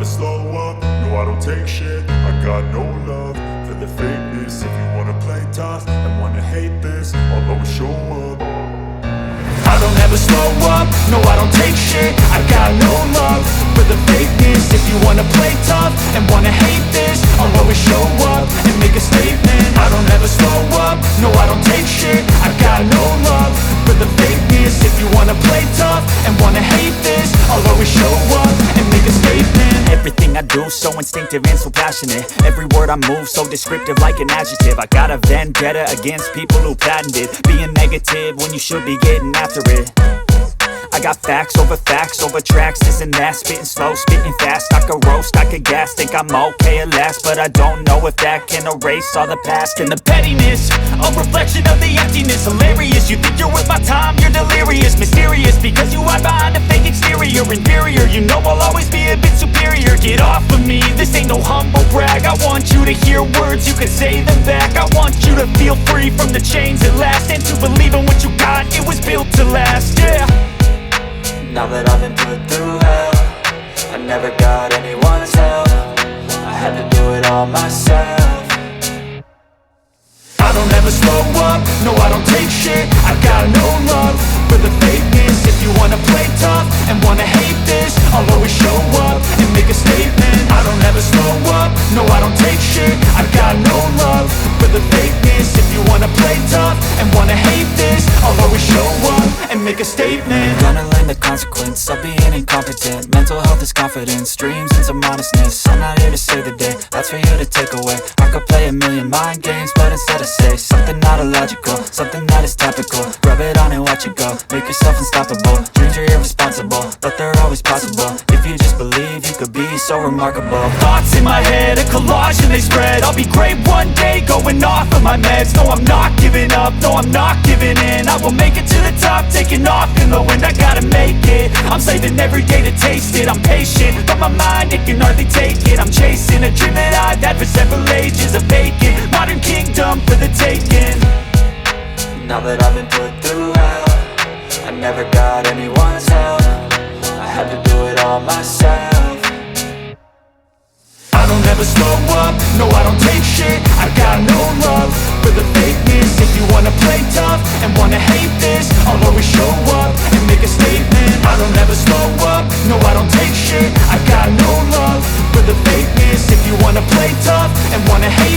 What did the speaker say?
slow up, no I don't take shit. I got no love for the fakeness. If you wanna play tough and wanna hate this, I'll always show up. I don't ever slow up, no I don't take shit. I got no love for the fakeness. If you wanna play tough and wanna hate this, I'll always show up and make a statement. I don't ever slow up, no I don't take shit. I got no love for the fakeness. If you wanna play tough and wanna hate this, I'll always show up and make a statement. Everything I do so instinctive and so passionate. Every word I move so descriptive like an adjective. I got a vendetta against people who patented being negative when you should be getting after it. I got facts over tracks, this and that. Spitting slow, spitting fast, I could roast, I could gas. Think I'm okay at last, but I don't know if that can erase all the past. And the pettiness, a reflection of the emptiness. Hilarious, you think you're worth my time, you're delirious. Mysterious, because you hide behind a fake exterior. Inferior, you know I'll always be a bit superior. Get off of me, this ain't no humble brag. I want you to hear words, you can say them back. I want you to feel free from the chains at last, and to believe in what you got, it was built to last, yeah. Now that I've been put through hell, I never got anyone's help. I had to do it all myself. I don't ever slow up, no I don't take shit. I got no love for the fakeness. If you wanna play tough and wanna hate this, I'll always show up and make a statement. I don't ever slow up, no I don't take shit. I got no love for the fakeness. If you wanna play tough and wanna hate this, I'll always show up and make a statement. Gonna learn the consequence of being incompetent. Mental health is confidence, dreams and some honestness. I'm not here to save the day, that's for you to take away. I could play a million mind games, but instead I say something not illogical, something that is topical. Rub it on and watch it go, make yourself unstoppable. Dreams are irresponsible, but they're always possible. If you just believe, you could be so remarkable. Thoughts in my head, a collage and they spread. I'll be great one day, going off of my meds. No, I'm not giving up, no, I'm not giving in. I will make it to the top, taking off in the wind. I gotta make it, I'm saving every day to taste it. I'm patient, but my mind, it can hardly take it. I'm chasing a dream that I've had for several ages. A vacant, modern kingdom for the taking. Now that I've been put through hell, I never got anyone's help. I had to do it all myself. I don't ever slow up, no I don't take shit. I got no love for the fakeness. If you wanna play tough and wanna hate this, I'll always show up and make a statement. I don't ever slow up, no I don't take shit. I got no love for the fakeness. If you wanna play tough and wanna hate